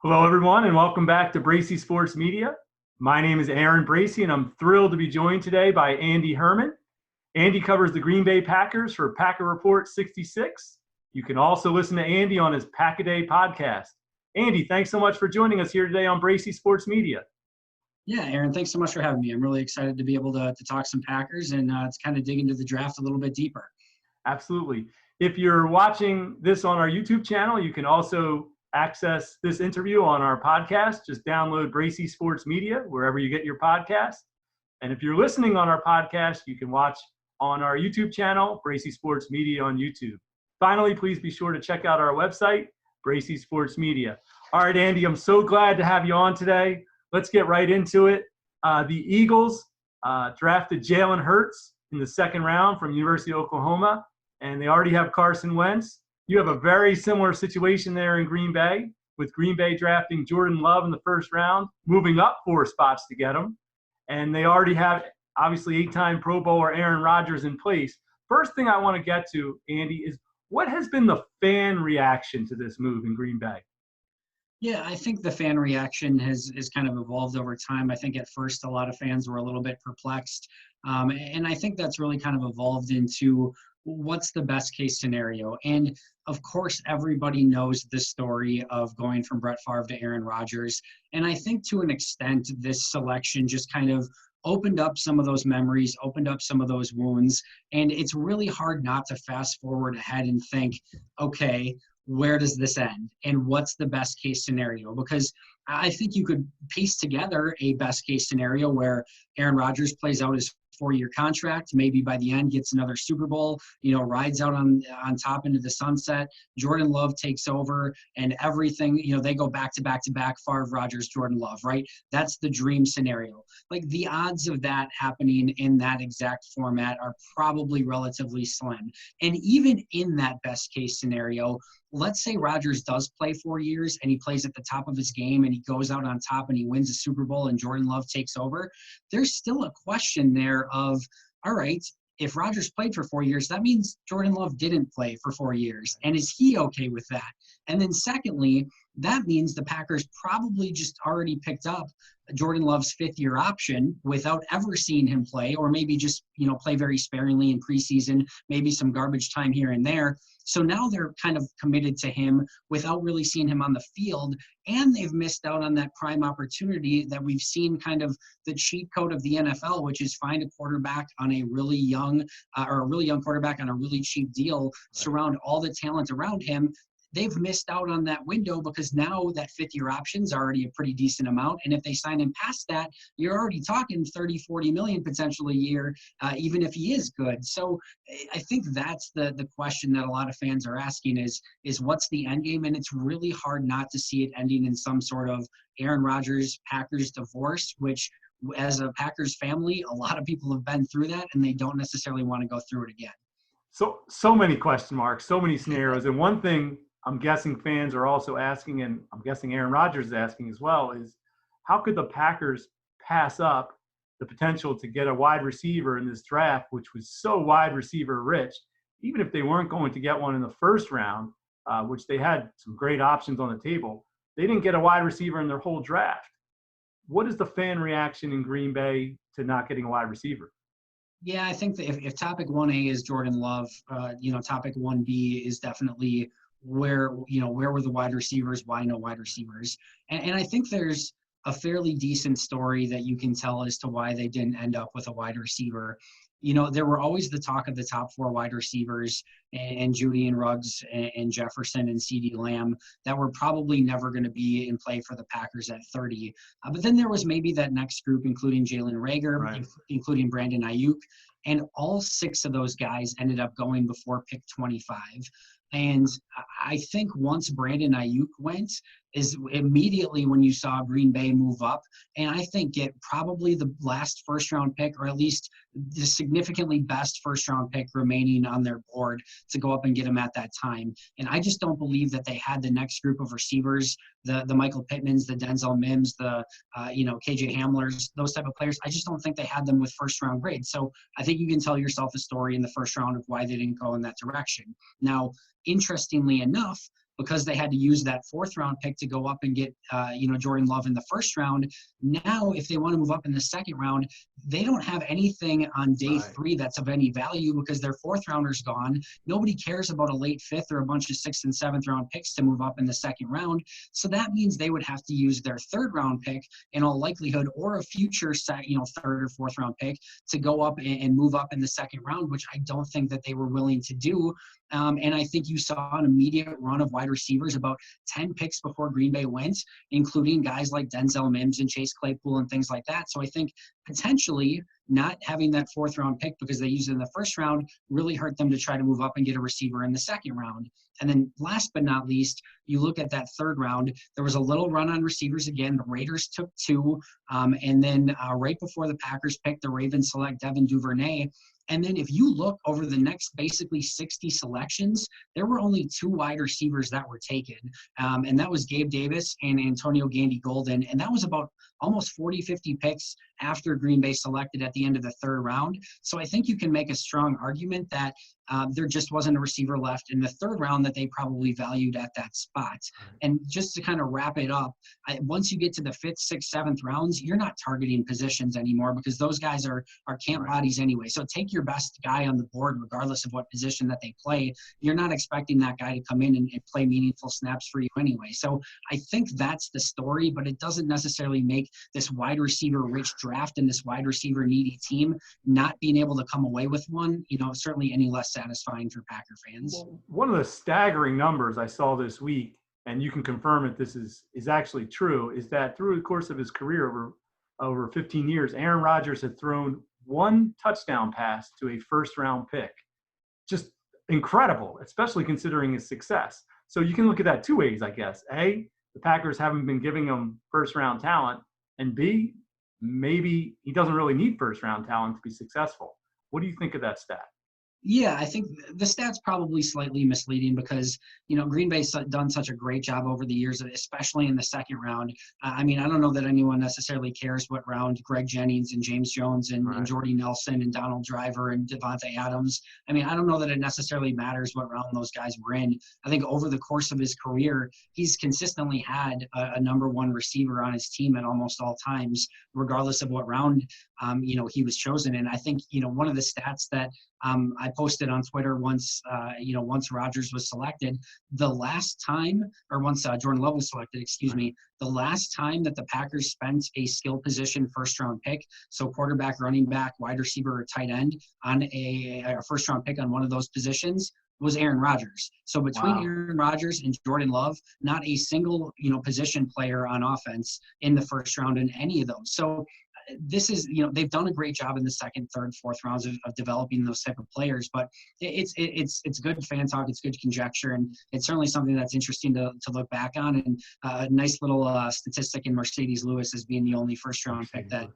Hello, everyone, and welcome back to Bracy Sports Media. My name is Aaron Bracy, and I'm thrilled to be joined today by Andy Herman. Andy covers the Green Bay Packers for Packer Report 66. You can also listen to Andy on his Pack-A-Day podcast. Andy, thanks so much for joining us here today on Bracy Sports Media. Yeah, Aaron, thanks so much for having me. I'm really excited to be able to talk some Packers and to kind of dig into the draft a little bit deeper. Absolutely. If you're watching this on our YouTube channel, you can also access this interview on our podcast. Just download Bracy Sports Media wherever you get your podcast. And if you're listening on our podcast, you can watch on our YouTube channel, Bracy Sports Media on YouTube. Finally, please be sure to check out our website, Bracy Sports Media. All right, Andy, I'm so glad to have you on today. Let's get right into it. The Eagles drafted Jalen Hurts in the second round from University of Oklahoma, and they already have Carson Wentz. You have a very similar situation there in Green Bay, with Green Bay drafting Jordan Love in the first round, moving up 4 spots to get him. And they already have, obviously, 8-time Pro Bowler Aaron Rodgers in place. First thing I want to get to, Andy, is what has been the fan reaction to this move in Green Bay? Yeah, I think the fan reaction has kind of evolved over time. I think at first a lot of fans were a little bit perplexed. And I think that's really kind of evolved into what's the best case scenario. And of course, everybody knows the story of going from Brett Favre to Aaron Rodgers. And I think to an extent, this selection just kind of opened up some of those memories, opened up some of those wounds. And it's really hard not to fast forward ahead and think, okay, where does this end? And what's the best case scenario? Because I think you could piece together a best case scenario where Aaron Rodgers plays out his 4-year contract, maybe by the end gets another Super Bowl, rides out on top into the sunset. Jordan Love takes over and everything, they go back to back to back, Favre, Rodgers, Jordan Love, right? That's the dream scenario. Like the odds of that happening in that exact format are probably relatively slim. And even in that best case scenario, let's say Rodgers does play 4 years and he plays at the top of his game and he goes out on top and he wins a Super Bowl and Jordan Love takes over. There's still a question there of, all right, if Rodgers played for 4 years, that means Jordan Love didn't play for 4 years. And is he okay with that? And then secondly, that means the Packers probably just already picked up Jordan Love's 5th-year option without ever seeing him play, or maybe just, play very sparingly in preseason, maybe some garbage time here and there. So now they're kind of committed to him without really seeing him on the field, and they've missed out on that prime opportunity that we've seen kind of the cheat code of the NFL, which is find a quarterback on a really young or a really young quarterback on a really cheap deal, surround all the talent around him. They've missed out on that window because now that 5th-year option is already a pretty decent amount. And if they sign him past that, you're already talking 30, 40 million potentially a year, even if he is good. So I think that's the question that a lot of fans are asking is what's the end game? And it's really hard not to see it ending in some sort of Aaron Rodgers, Packers divorce, which as a Packers family, a lot of people have been through that and they don't necessarily want to go through it again. So many question marks, so many scenarios. And one thing I'm guessing fans are also asking, and I'm guessing Aaron Rodgers is asking as well, is how could the Packers pass up the potential to get a wide receiver in this draft, which was so wide receiver rich, even if they weren't going to get one in the first round, which they had some great options on the table. They didn't get a wide receiver in their whole draft. What is the fan reaction in Green Bay to not getting a wide receiver? Yeah, I think that if topic 1A is Jordan Love, topic 1B is definitely where were the wide receivers? Why no wide receivers? And I think there's a fairly decent story that you can tell as to why they didn't end up with a wide receiver. There were always the talk of the top 4 wide receivers and Judy and Ruggs and Jefferson and CeeDee Lamb that were probably never going to be in play for the Packers at 30. But then there was maybe that next group, including Jalen Reagor, right, including Brandon Ayuk. And all 6 of those guys ended up going before pick 25. And I think once Brandon Ayuk went is immediately when you saw Green Bay move up and I think get probably the last first-round pick or at least the significantly best first-round pick remaining on their board to go up and get him at that time. And I just don't believe that they had the next group of receivers, the Michael Pittmans, the Denzel Mims, the KJ Hamlers, those type of players. I just don't think they had them with first-round grades. So I think you can tell yourself a story in the first round of why they didn't go in that direction. Now, interestingly enough, because they had to use that 4th round pick to go up and get, Jordan Love in the 1st round. Now, if they want to move up in the 2nd round, they don't have anything on day 3 that's of any value because their 4th rounder's gone. Nobody cares about a late 5th or a bunch of 6th and 7th round picks to move up in the 2nd round. So that means they would have to use their 3rd round pick in all likelihood, or a future 3rd or 4th round pick to go up and move up in the 2nd round, which I don't think that they were willing to do. And I think you saw an immediate run of wide receivers about 10 picks before Green Bay went, including guys like Denzel Mims and Chase Claypool and things like that. So I think potentially not having that 4th round pick because they used it in the 1st round really hurt them to try to move up and get a receiver in the 2nd round. And then last but not least, you look at that 3rd round, there was a little run on receivers again. The Raiders took 2. And then right before the Packers picked, the Ravens select Devin Duvernay. And then if you look over the next basically 60 selections, there were only 2 wide receivers that were taken. And that was Gabe Davis and Antonio Gandy-Golden. And that was about almost 40, 50 picks after Green Bay selected at the end of the 3rd round. So I think you can make a strong argument that there just wasn't a receiver left in the 3rd round that they probably valued at that spot. And just to kind of wrap it up, once you get to the 5th, 6th, 7th rounds, you're not targeting positions anymore because those guys are camp bodies anyway. So take your best guy on the board, regardless of what position that they play. You're not expecting that guy to come in and play meaningful snaps for you anyway. So I think that's the story, but it doesn't necessarily make this wide receiver rich draft and this wide receiver needy team not being able to come away with one, certainly any less satisfying for Packer fans. Well, one of the staggering numbers I saw this week, and you can confirm it, this is actually true, is that through the course of his career over 15 years, Aaron Rodgers had thrown 1 touchdown pass to a 1st round pick. Just incredible, especially considering his success. So you can look at that 2 ways, I guess. A, the Packers haven't been giving him 1st round talent, and B, maybe he doesn't really need 1st round talent to be successful. What do you think of that stat? Yeah, I think the stat's probably slightly misleading because, Green Bay's done such a great job over the years, especially in the 2nd round. I don't know that anyone necessarily cares what round Greg Jennings and James Jones and Jordy Nelson and Donald Driver and Devontae Adams. I don't know that it necessarily matters what round those guys were in. I think over the course of his career, he's consistently had a number 1 receiver on his team at almost all times, regardless of what round, he was chosen. And I think, one of the stats that I posted on Twitter once Rodgers was selected, once Jordan Love was selected, the last time that the Packers spent a skill position 1st round pick, so quarterback, running back, wide receiver, or tight end, on a 1st round pick on one of those positions was Aaron Rodgers. So between Aaron Rodgers and Jordan Love, not a single, position player on offense in the 1st round in any of those. So this is, they've done a great job in the 2nd, 3rd, 4th rounds of developing those type of players, but it's good fan talk. It's good conjecture. And it's certainly something that's interesting to look back on. And a nice little statistic in Mercedes Lewis as being the only 1st round pick that,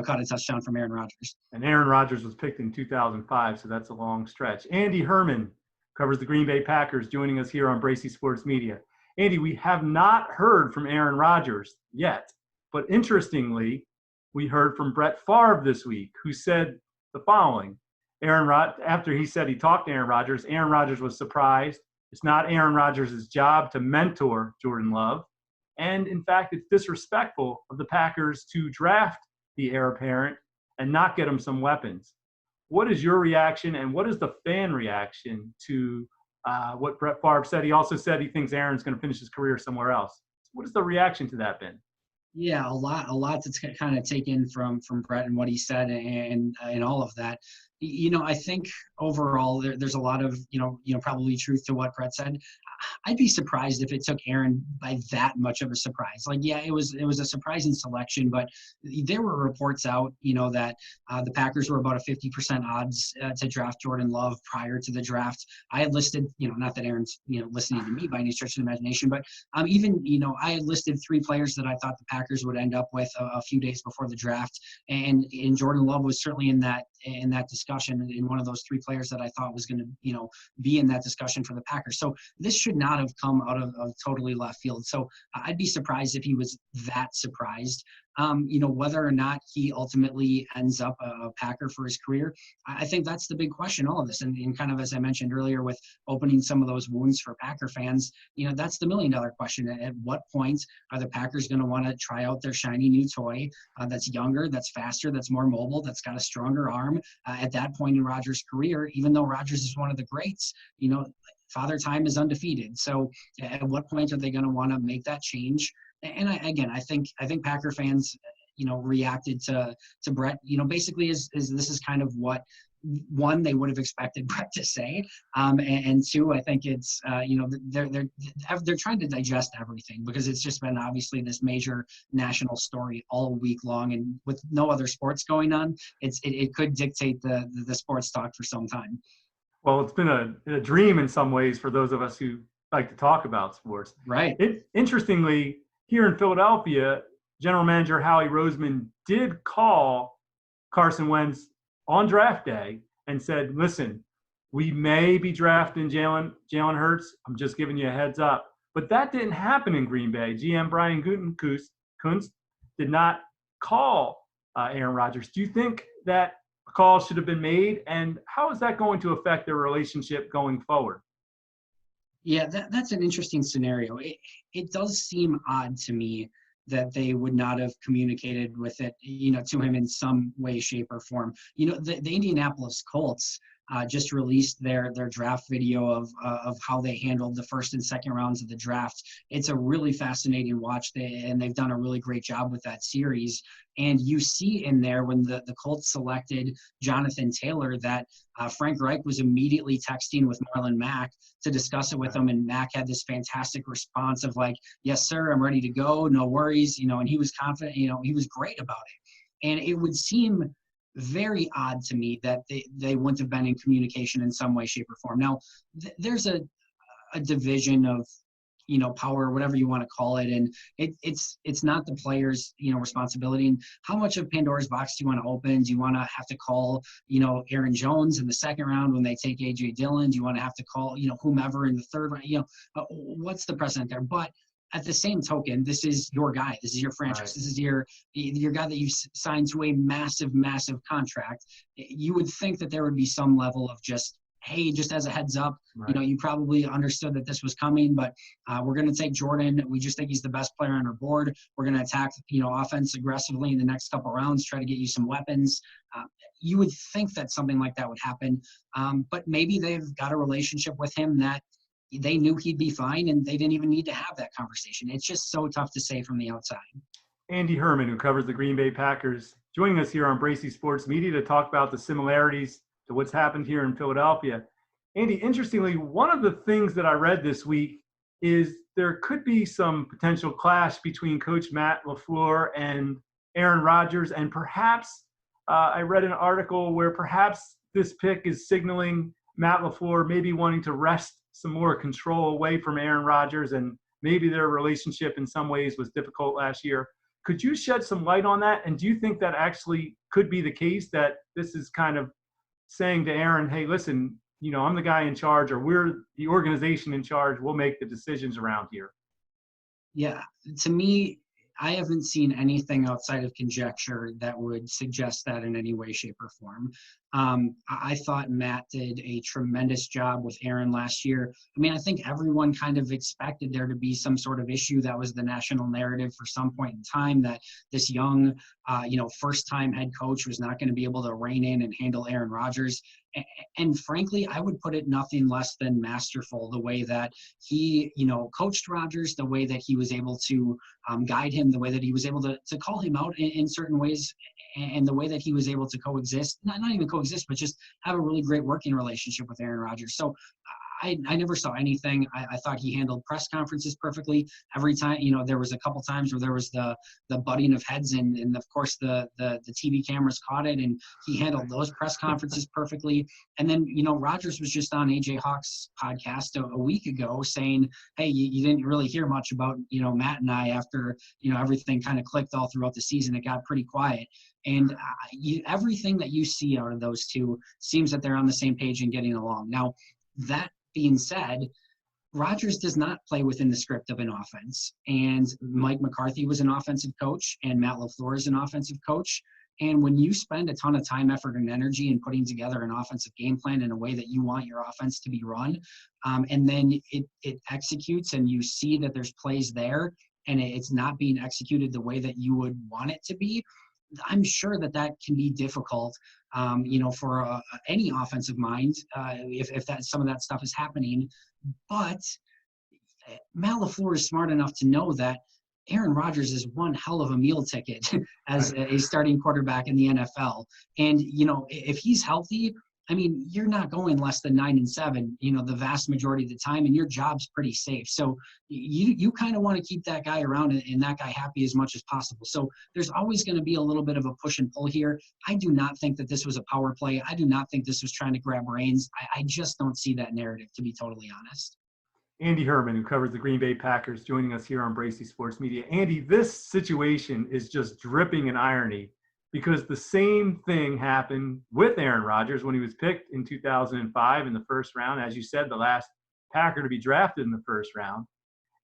caught a touchdown from Aaron Rodgers. And Aaron Rodgers was picked in 2005. So that's a long stretch. Andy Herman covers the Green Bay Packers, joining us here on Bracy Sports Media. Andy, we have not heard from Aaron Rodgers yet, but interestingly, we heard from Brett Favre this week, who said the following. After he said he talked to Aaron Rodgers was surprised. It's not Aaron Rodgers' job to mentor Jordan Love. And in fact, it's disrespectful of the Packers to draft the heir apparent and not get him some weapons. What is your reaction, and what is the fan reaction to what Brett Favre said? He also said he thinks Aaron's going to finish his career somewhere else. What has the reaction to that been? Yeah, a lot to kind of take in from Brett and what he said and all of that. I think overall there's a lot of, probably truth to what Brett said. I'd be surprised if it took Aaron by that much of a surprise. It was a surprising selection, but there were reports out, that the Packers were about a 50% odds to draft Jordan Love prior to the draft. I had listed, not that Aaron's, listening to me by any stretch of the imagination, but even, I had listed 3 players that I thought the Packers would end up with a few days before the draft. And Jordan Love was certainly in that discussion, in one of those 3 players that I thought was going to, be in that discussion for the Packers. So this should not have come out of totally left field. So I'd be surprised if he was that surprised. Whether or not he ultimately ends up a Packer for his career, I think that's the big question, all of this. And kind of, as I mentioned earlier, with opening some of those wounds for Packer fans, that's the $1,000,000 question. At what point are the Packers going to want to try out their shiny new toy that's younger, that's faster, that's more mobile, that's got a stronger arm at that point in Rodgers' career, even though Rodgers is one of the greats, Father Time is undefeated. So at what point are they going to want to make that change? And I think Packer fans, reacted to Brett, basically is this is kind of what, one, they would have expected Brett to say, and two, I think it's they're trying to digest everything, because it's just been obviously this major national story all week long, and with no other sports going on, it could dictate the sports talk for some time. Well, it's been a dream in some ways for those of us who like to talk about sports. Right. Interestingly, here in Philadelphia, General Manager Howie Roseman did call Carson Wentz on draft day and said, listen, we may be drafting Jalen Hurts. I'm just giving you a heads up. But that didn't happen in Green Bay. GM Brian Gutekunst did not call Aaron Rodgers. Do you think that a call should have been made? And how is that going to affect their relationship going forward? Yeah, that's an interesting scenario. It does seem odd to me that they would not have communicated with it, to him in some way, shape, or form. The Indianapolis Colts just released their draft video of how they handled the first and second rounds of the draft. It's a really fascinating watch, and they've done a really great job with that series. And you see in there, when the Colts selected Jonathan Taylor, that Frank Reich was immediately texting with Marlon Mack to discuss it with him. And Mack had this fantastic response of like, yes, sir, I'm ready to go. No worries. And he was confident, he was great about it. And it would seem very odd to me that they wouldn't have been in communication in some way, shape, or form. Now, there's a division of power, or whatever you want to call it, and it's not the players' responsibility. And how much of Pandora's box do you want to open? Do you want to have to call Aaron Jones in the second round when they take AJ Dillon? Do you want to have to call whomever in the third round? What's the precedent there? But at the same token, this is your guy. This is your franchise. Right. This is your guy that you've signed to a massive, massive contract. You would think that there would be some level of just, hey, just as a heads up, right. You probably understood that this was coming, but we're going to take Jordan. We just think he's the best player on our board. We're going to attack, offense aggressively in the next couple rounds, try to get you some weapons. You would think that something like that would happen, but maybe they've got a relationship with him that they knew he'd be fine, and they didn't even need to have that conversation. It's just so tough to say from the outside. Andy Herman, who covers the Green Bay Packers, joining us here on Bracy Sports Media to talk about the similarities to what's happened here in Philadelphia. Andy, interestingly, one of the things that I read this week is there could be some potential clash between Coach Matt LaFleur and Aaron Rodgers, and perhaps I read an article where perhaps this pick is signaling Matt LaFleur maybe wanting to wrest some more control away from Aaron Rodgers, and maybe their relationship in some ways was difficult last year. Could you shed some light on that? And do you think that actually could be the case, that this is kind of saying to Aaron, hey, listen, I'm the guy in charge, or we're the organization in charge. We'll make the decisions around here. Yeah, to me, I haven't seen anything outside of conjecture that would suggest that in any way, shape, or form. I thought Matt did a tremendous job with Aaron last year. I mean, I think everyone kind of expected there to be some sort of issue. That was the national narrative for some point in time, that this young, first-time head coach was not going to be able to rein in and handle Aaron Rodgers. And frankly, I would put it nothing less than masterful, the way that he, coached Rodgers, the way that he was able to guide him, the way that he was able to call him out in certain ways, and the way that he was able to coexist, not even coexist, but just have a really great working relationship with Aaron Rodgers. So I never saw anything. I thought he handled press conferences perfectly. Every time, there was a couple times where there was the butting of heads, and of course the TV cameras caught it, and he handled those press conferences perfectly. And then, Rodgers was just on AJ Hawk's podcast a week ago saying, hey, you didn't really hear much about, Matt and I after, everything kind of clicked all throughout the season. It got pretty quiet. And everything that you see out of those two seems that they're on the same page and getting along. Now, that being said, Rodgers does not play within the script of an offense. And Mike McCarthy was an offensive coach, and Matt LaFleur is an offensive coach. And when you spend a ton of time, effort, and energy in putting together an offensive game plan in a way that you want your offense to be run, and then it executes and you see that there's plays there and it's not being executed the way that you would want it to be, I'm sure that can be difficult, for any offensive mind, if that some of that stuff is happening. But Matt LaFleur is smart enough to know that Aaron Rodgers is one hell of a meal ticket as a starting quarterback in the NFL. And, if he's healthy, I mean, you're not going less than 9-7, the vast majority of the time, and your job's pretty safe. So you kind of want to keep that guy around and that guy happy as much as possible. So there's always going to be a little bit of a push and pull here. I do not think that this was a power play. I do not think this was trying to grab reins. I just don't see that narrative, to be totally honest. Andy Herman, who covers the Green Bay Packers, joining us here on Bracy Sports Media. Andy, this situation is just dripping in irony because the same thing happened with Aaron Rodgers when he was picked in 2005 in the first round. As you said, the last Packer to be drafted in the first round.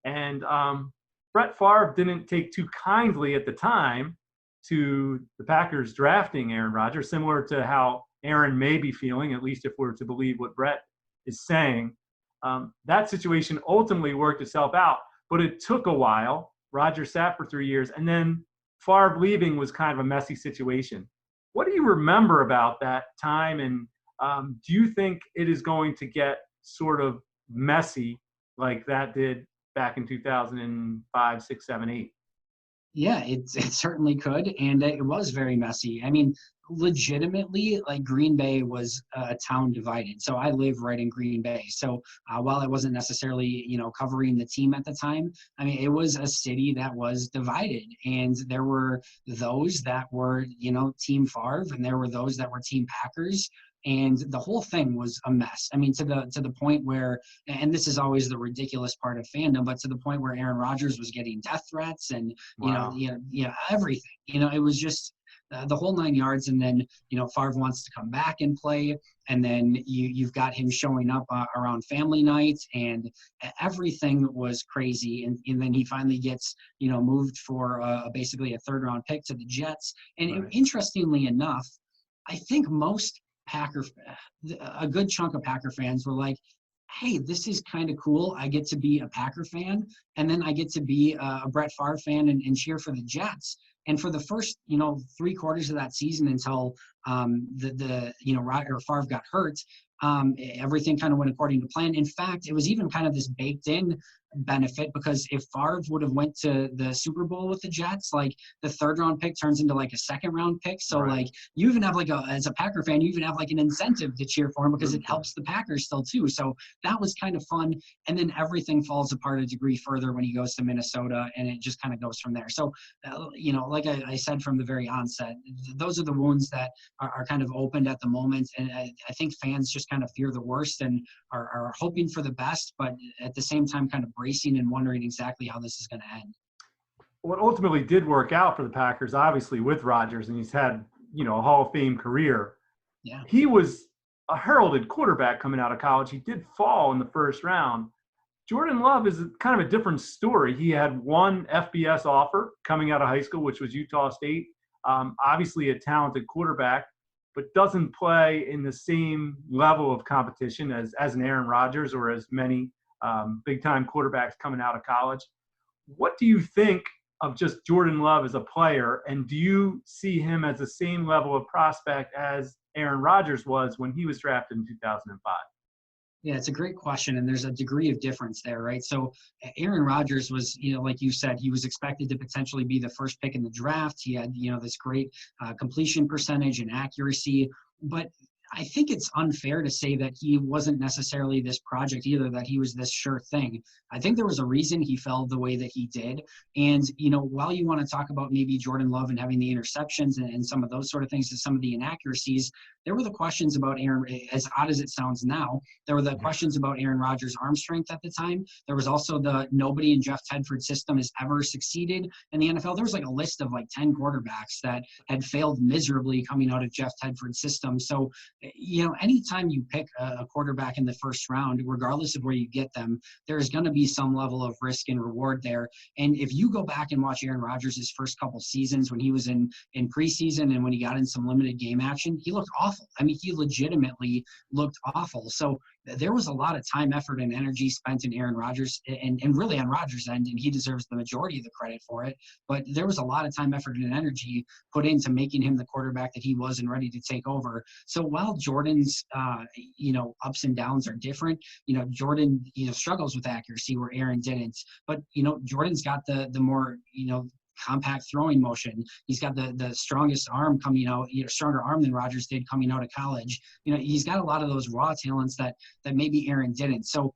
And Brett Favre didn't take too kindly at the time to the Packers drafting Aaron Rodgers, similar to how Aaron may be feeling, at least if we're to believe what Brett is saying. That situation ultimately worked itself out, but it took a while. Rodgers sat for 3 years, and then Favre leaving was kind of a messy situation. What do you remember about that time, and do you think it is going to get sort of messy like that did back in 2005, 6, 7, 8? Yeah, it certainly could, and it was very messy. I mean, legitimately, like, Green Bay was a town divided. So I live right in Green Bay. So while I wasn't necessarily, covering the team at the time, I mean, it was a city that was divided, and there were those that were, Team Favre, and there were those that were Team Packers. And the whole thing was a mess. I mean, to the point where, and this is always the ridiculous part of fandom, but to the point where Aaron Rodgers was getting death threats and, Wow. everything. It was just the whole 9 yards. And then, Favre wants to come back and play. And then you've got him showing up around family night, and everything was crazy. And then he finally gets, moved for basically a third round pick to the Jets. And Right. Interestingly enough, I think a good chunk of Packer fans were like, hey, this is kind of cool. I get to be a Packer fan, and then I get to be a Brett Favre fan and cheer for the Jets. And for the first, 3 quarters of that season until Favre got hurt, everything kind of went according to plan. In fact, it was even kind of this baked in benefit, because if Favre would have went to the Super Bowl with the Jets, like, the third round pick turns into like a second round pick. So Right. like, you even have as a Packer fan, you even have like an incentive to cheer for him because it helps the Packers still too. So that was kind of fun. And then everything falls apart a degree further when he goes to Minnesota, and it just kind of goes from there. So, like I said from the very onset, those are the wounds that are kind of opened at the moment. And I think fans just kind of fear the worst and are hoping for the best, but at the same time kind of bracing and wondering exactly how this is going to end. What ultimately did work out for the Packers, obviously, with Rodgers, and he's had, a Hall of Fame career. Yeah. He was a heralded quarterback coming out of college. He did fall in the first round. Jordan Love is kind of a different story. He had one FBS offer coming out of high school, which was Utah State. Obviously a talented quarterback, but doesn't play in the same level of competition as an Aaron Rodgers or as many big-time quarterbacks coming out of college. What do you think of just Jordan Love as a player, and do you see him as the same level of prospect as Aaron Rodgers was when he was drafted in 2005? Yeah, it's a great question, and there's a degree of difference there, right? So Aaron Rodgers was, like you said, he was expected to potentially be the first pick in the draft. He had, this great completion percentage and accuracy, but I think it's unfair to say that he wasn't necessarily this project either, that he was this sure thing. I think there was a reason he fell the way that he did. And, while you want to talk about maybe Jordan Love and having the interceptions and some of those sort of things and some of the inaccuracies, there were the questions about Aaron, as odd as it sounds now, there were the questions about Aaron Rodgers' arm strength at the time. There was also the nobody in Jeff Tedford's system has ever succeeded in the NFL. There was like a list of like 10 quarterbacks that had failed miserably coming out of Jeff Tedford's system. So anytime you pick a quarterback in the first round, regardless of where you get them, there's going to be some level of risk and reward there. And if you go back and watch Aaron Rodgers' first couple seasons when he was in preseason and when he got in some limited game action, he looked awful. I mean, he legitimately looked awful. So there was a lot of time, effort, and energy spent in Aaron Rodgers and really on Rodgers' end, and he deserves the majority of the credit for it. But there was a lot of time, effort, and energy put into making him the quarterback that he was and ready to take over. So while Jordan's, ups and downs are different, Jordan, struggles with accuracy where Aaron didn't. But, Jordan's got the more, compact throwing motion. He's got the strongest arm coming out, stronger arm than Rodgers did coming out of college. He's got a lot of those raw talents that maybe Aaron didn't. So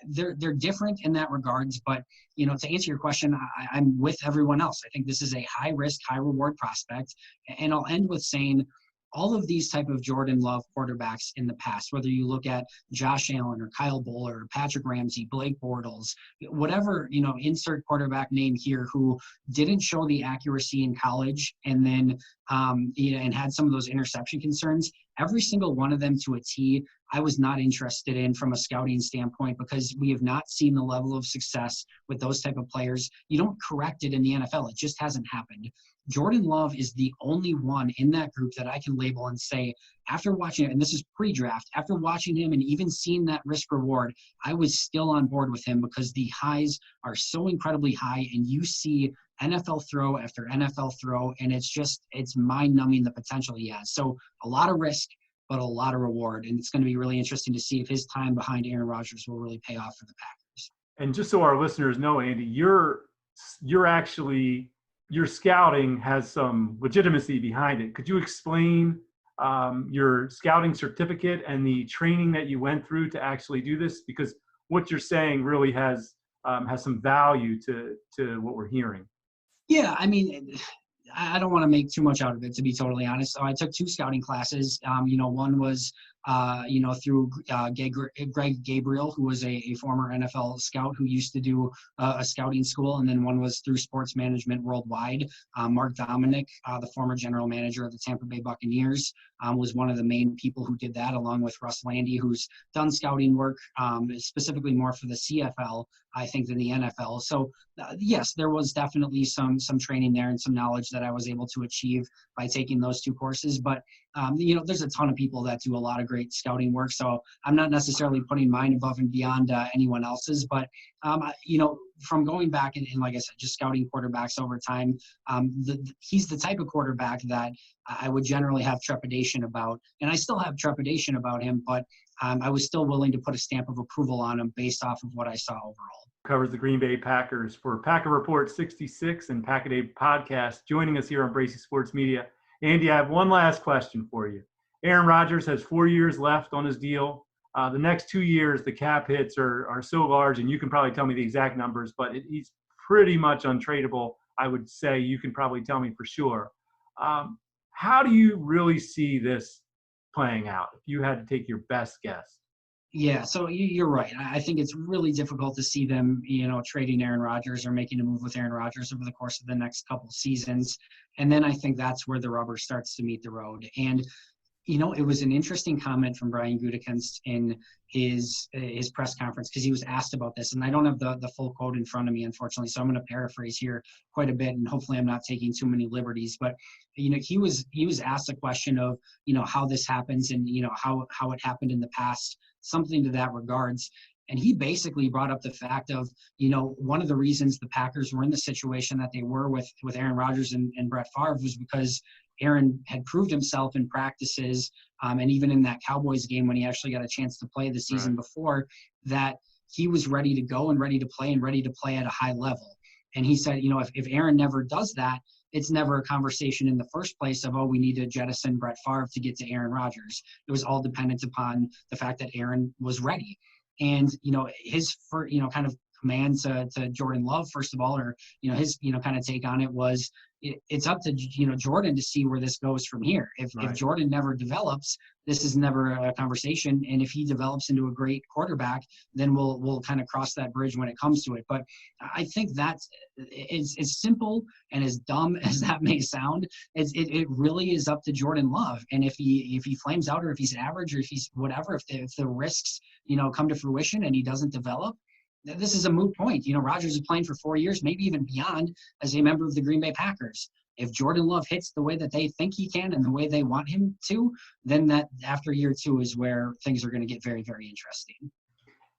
they're different in that regards. But, to answer your question, I'm with everyone else. I think this is a high risk, high reward prospect. And I'll end with saying, all of these type of Jordan Love quarterbacks in the past, whether you look at Josh Allen or Kyle Bowler, or Patrick Ramsey, Blake Bortles, whatever, insert quarterback name here who didn't show the accuracy in college and then, and had some of those interception concerns, every single one of them to a T, I was not interested in from a scouting standpoint because we have not seen the level of success with those type of players. You don't correct it in the NFL. It just hasn't happened. Jordan Love is the only one in that group that I can label and say, after watching it, and this is pre-draft, after watching him and even seeing that risk reward, I was still on board with him because the highs are so incredibly high and you see NFL throw after NFL throw, and it's mind-numbing the potential he has. So a lot of risk, but a lot of reward, and it's going to be really interesting to see if his time behind Aaron Rodgers will really pay off for the Packers. And just so our listeners know, Andy, you're actually – your scouting has some legitimacy behind it. Could you explain your scouting certificate and the training that you went through to actually do this? Because what you're saying really has some value to what we're hearing. Yeah, I mean, I don't want to make too much out of it, to be totally honest. So I took 2 scouting classes. One was, through Greg Gabriel, who was a former NFL scout who used to do a scouting school. And then one was through Sports Management Worldwide. Mark Dominic, the former general manager of the Tampa Bay Buccaneers, was one of the main people who did that, along with Russ Landy, who's done scouting work specifically more for the CFL, I think, than the NFL. So yes, there was definitely some training there and some knowledge that I was able to achieve by taking those 2 courses. But there's a ton of people that do a lot of great scouting work. So I'm not necessarily putting mine above and beyond anyone else's, but from going back and like I said, just scouting quarterbacks over time, he's the type of quarterback that I would generally have trepidation about, and I still have trepidation about him, but I was still willing to put a stamp of approval on him based off of what I saw overall. Covers the Green Bay Packers for Packer Report 66 and Pack-A-Day Podcast, joining us here on Bracy Sports Media. Andy, I have one last question for you. Aaron Rodgers has 4 years left on his deal. The next 2 years, the cap hits are so large, and you can probably tell me the exact numbers, but he's pretty much untradeable. I would say you can probably tell me for sure. How do you really see this playing out if you had to take your best guess? Yeah, so you're right. I think it's really difficult to see them, trading Aaron Rodgers or making a move with Aaron Rodgers over the course of the next couple seasons. And then I think that's where the rubber starts to meet the road. And, it was an interesting comment from Brian Gutekunst in his press conference because he was asked about this. And I don't have the full quote in front of me, unfortunately, so I'm going to paraphrase here quite a bit, and hopefully I'm not taking too many liberties. But, he was asked a question of, how this happens and, how it happened in the past, something to that regards. And he basically brought up the fact of, one of the reasons the Packers were in the situation that they were with Aaron Rodgers and Brett Favre was because Aaron had proved himself in practices, and even in that Cowboys game when he actually got a chance to play the season before, that he was ready to go and ready to play at a high level. And he said, if Aaron never does that, it's never a conversation in the first place of, we need to jettison Brett Favre to get to Aaron Rodgers. It was all dependent upon the fact that Aaron was ready. And, his, kind of command to Jordan Love, first of all, or, his, kind of take on it was, it's up to Jordan to see where this goes from here. If Jordan never develops, this is never a conversation. And if he develops into a great quarterback, then we'll kind of cross that bridge when it comes to it. But I think that's as simple and as dumb as that may sound. It really is up to Jordan Love. And if he flames out, or if he's average, or if he's whatever, if the risks come to fruition and he doesn't develop, this is a moot point. Rodgers is playing for 4 years, maybe even beyond, as a member of the Green Bay Packers. If Jordan Love hits the way that they think he can and the way they want him to, then that after year 2 is where things are going to get very, very interesting.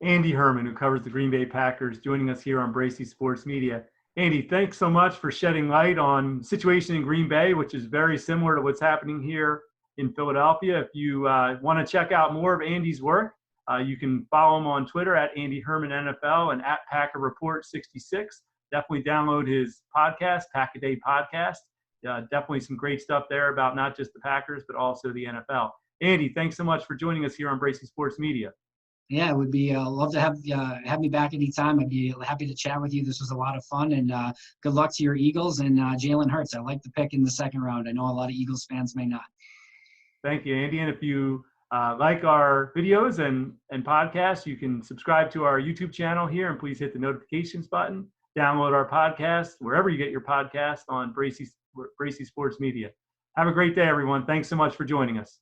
Andy Herman, who covers the Green Bay Packers, joining us here on Bracy Sports Media. Andy, thanks so much for shedding light on the situation in Green Bay, which is very similar to what's happening here in Philadelphia. If you want to check out more of Andy's work, you can follow him on Twitter at Andy Herman NFL and at Packer Report 66. Definitely download his podcast, Pack a Day Podcast. Definitely some great stuff there about not just the Packers, but also the NFL. Andy, thanks so much for joining us here on Bracy Sports Media. Yeah, it would be love to have me back anytime. I'd be happy to chat with you. This was a lot of fun, and good luck to your Eagles and Jalen Hurts. I like the pick in the second round. I know a lot of Eagles fans may not. Thank you, Andy. And if you like our videos and podcasts, you can subscribe to our YouTube channel here, and please hit the notifications button. Download our podcast wherever you get your podcast on Bracy Sports Media. Have a great day, everyone. Thanks so much for joining us.